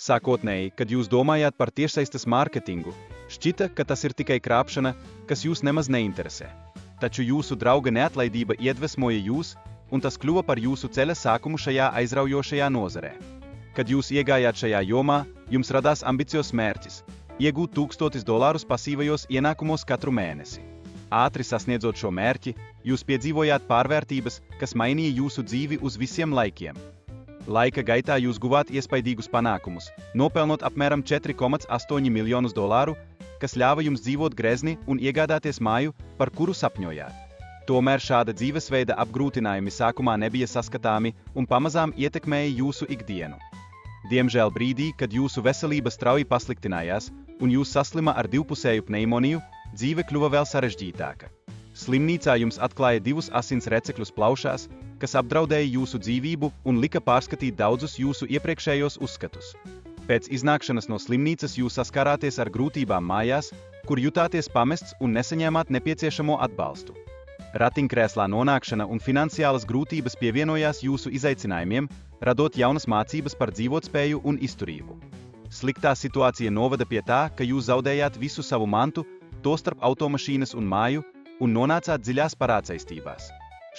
Sākotnēji, kad jūs domājāt par tiešsaistes mārketingu, šķita, ka tas ir tikai krāpšana, kas jūs nemaz neinteresē. Taču jūsu drauga neatlaidība iedvesmoja jūs, un tas kļuva par jūsu ceļa sākumu šajā aizraujošajā nozarē. Kad jūs iegājāt šajā jomā, jums radās ambiciozs mērķis – iegūt $1000 pasīvajos ienākumos katru mēnesi. Ātri sasniedzot šo mērķi, jūs piedzīvojāt pārvērtības, kas mainīja jūsu dzīvi uz visiem laikiem. Laika gaitā jūs guvāt iespaidīgus panākumus, nopelnot apmēram $4,8 miljonus, kas ļāva jums dzīvot grezni un iegādāties māju, par kuru sapņojāt. Tomēr šāda dzīvesveida apgrūtinājumi sākumā nebija saskatāmi un pamazām ietekmēja jūsu ikdienu. Diemžēl brīdī, kad jūsu veselība strauji pasliktinājās un jūs saslima ar divpusēju pneimoniju, dzīve kļuva vēl sarežģītāka. Slimnīcā jums atklāja 2 asins recekļus plaušās, kas apdraudēja jūsu dzīvību un lika pārskatīt daudzus jūsu iepriekšējos uzskatus. Pēc iznākšanas no slimnīcas jūs saskārāties ar grūtībām mājās, kur jutāties pamests un nesaņēmāt nepieciešamo atbalstu. Ratiņkrēslā nonākšana un finansiālas grūtības pievienojās jūsu izaicinājumiem, radot jaunas mācības par dzīvotspēju un izturību. Sliktā situācija noveda pie tā, ka jūs zaudējāt visu savu mantu, tostarp automašīnas un māju, un nonācāt dziļās parādsaistībās.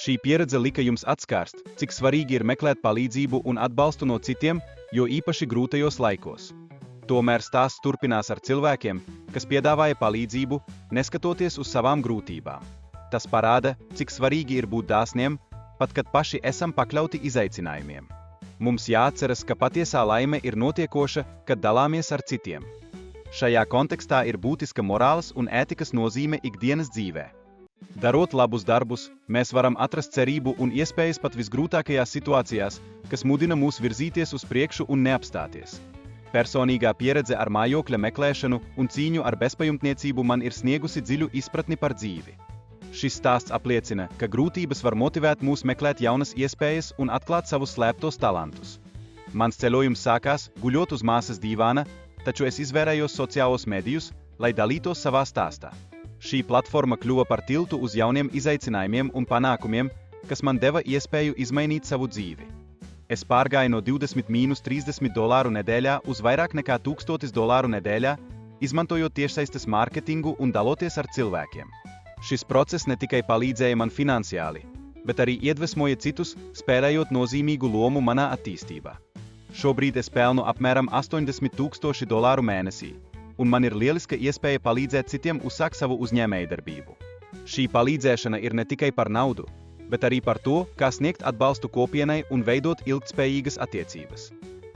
Šī pieredze lika jums atskārst, cik svarīgi ir meklēt palīdzību un atbalstu no citiem, jo īpaši grūtajos laikos. Tomēr stāsts turpinās ar cilvēkiem, kas piedāvāja palīdzību, neskatoties uz savām grūtībām. Tas parāda, cik svarīgi ir būt dāsniem, pat kad paši esam pakļauti izaicinājumiem. Mums jāatceras, ka patiesā laime ir notiekoša, kad dalāmies ar citiem. Šajā kontekstā ir būtiska morāles un ētikas nozīme ikdienas dzīvē. Darot labus darbus, mēs varam atrast cerību un iespējas pat visgrūtākajās situācijās, kas mudina mūs virzīties uz priekšu un neapstāties. Personīgā pieredze ar mājokļa meklēšanu un cīņu ar bezpajumtniecību man ir sniegusi dziļu izpratni par dzīvi. Šis stāsts apliecina, ka grūtības var motivēt mūs meklēt jaunas iespējas un atklāt savus slēptos talantus. Mans ceļojums sākās, guļot uz māsas dīvāna, taču es izvērējos sociālos medijus, lai dalītos savā stāstā. Šī platforma kļuva par tiltu uz jauniem izaicinājumiem un panākumiem, kas man deva iespēju izmainīt savu dzīvi. Es pārgāju no $20–30 nedēļā uz vairāk nekā $1000 nedēļā, izmantojot tiešsaistes mārketingu un daloties ar cilvēkiem. Šis process ne tikai palīdzēja man finansiāli, bet arī iedvesmoja citus, spēlējot nozīmīgu lomu manā attīstībā. Šobrīd es pelnu apmēram $80,000 mēnesī, un man ir lieliska iespēja palīdzēt citiem uzsākt savu uzņēmējdarbību. Šī palīdzēšana ir ne tikai par naudu, bet arī par to, kā sniegt atbalstu kopienai un veidot ilgtspējīgas attiecības.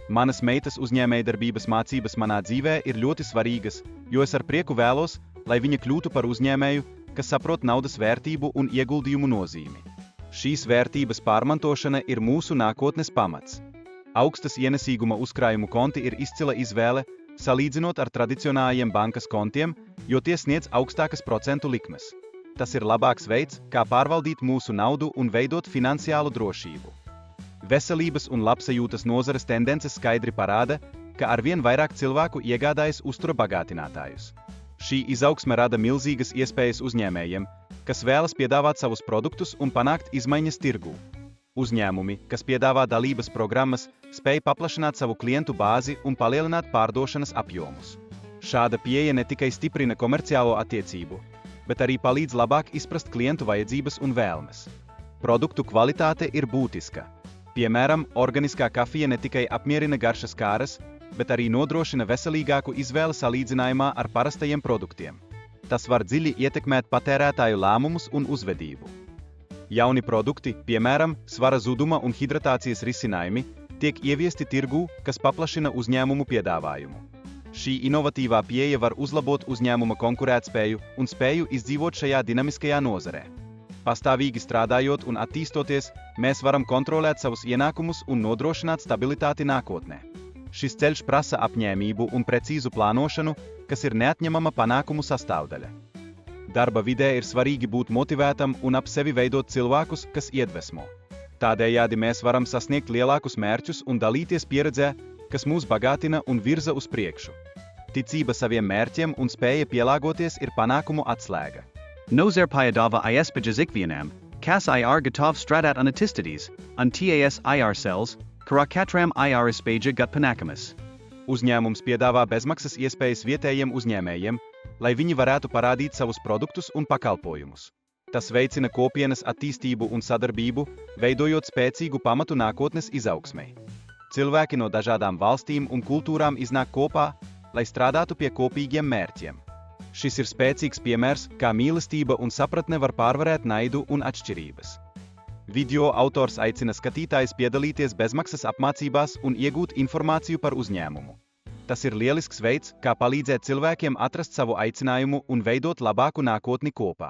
Manas meitas uzņēmējdarbības mācības manā dzīvē ir ļoti svarīgas, jo es ar prieku vēlos, lai viņa kļūtu par uzņēmēju, kas saprot naudas vērtību un ieguldījumu nozīmi. Šīs vērtības pārmantošana ir mūsu nākotnes pamats. Augstas ienesīguma uzkrājumu konti ir izcila izvēle, salīdzinot ar tradicionālajiem bankas kontiem, jo tie sniedz augstākas procentu likmes. Tas ir labāks veids, kā pārvaldīt mūsu naudu un veidot finansiālu drošību. Veselības un labsajūtas nozares tendences skaidri parāda, ka arvien vairāk cilvēku iegādājas uztura bagātinātājus. Šī izaugsme rada milzīgas iespējas uzņēmējiem, kas vēlas piedāvāt savus produktus un panākt izmaiņas tirgū. Uzņēmumi, kas piedāvā dalības programmas, spēj paplašināt savu klientu bāzi un palielināt pārdošanas apjomus. Šāda pieeja ne tikai stiprina komerciālo attiecību, bet arī palīdz labāk izprast klientu vajadzības un vēlmes. Produktu kvalitāte ir būtiska. Piemēram, organiskā kafija ne tikai apmierina garšas kāras, bet arī nodrošina veselīgāku izvēli salīdzinājumā ar parastajiem produktiem. Tas var dziļi ietekmēt patērētāju lēmumus un uzvedību. Jauni produkti, piemēram, svara zuduma un hidratācijas risinājumi, tiek ieviesti tirgū, kas paplašina uzņēmumu piedāvājumu. Šī inovatīvā pieeja var uzlabot uzņēmuma konkurētspēju un spēju izdzīvot šajā dinamiskajā nozarē. Pastāvīgi strādājot un attīstoties, mēs varam kontrolēt savus ienākumus un nodrošināt stabilitāti nākotnē. Šis ceļš prasa apņēmību un precīzu plānošanu, kas ir neatņemama panākumu sastāvdaļa. Darba vidē ir svarīgi būt motivētam un ap sevi veidot cilvēkus, kas iedvesmo. Tādējādi mēs varam sasniegt lielākus mērķus un dalīties pieredzē, kas mūs bagātina un virza uz priekšu. Ticība saviem mērķiem un spēja pielāgoties ir panākumu atslēga. Nozer Payadava iespējas ikvienam, kas ir gatavs strādāt un attīstīties, un tas ir cells, kura katram ir iespēja gat panākumus. Uzņēmums piedāvā bezmaksas iespējas vietējiem uzņēmējiem, lai viņi varētu parādīt savus produktus un pakalpojumus. Tas veicina kopienas attīstību un sadarbību, veidojot spēcīgu pamatu nākotnes izaugsmei. Cilvēki no dažādām valstīm un kultūrām iznāk kopā, lai strādātu pie kopīgiem mērķiem. Šis ir spēcīgs piemērs, kā mīlestība un sapratne var pārvarēt naidu un atšķirības. Video autors aicina skatītājus piedalīties bezmaksas apmācībās un iegūt informāciju par uzņēmumu. Tas ir lielisks veids, kā palīdzēt cilvēkiem atrast savu aicinājumu un veidot labāku nākotni kopā.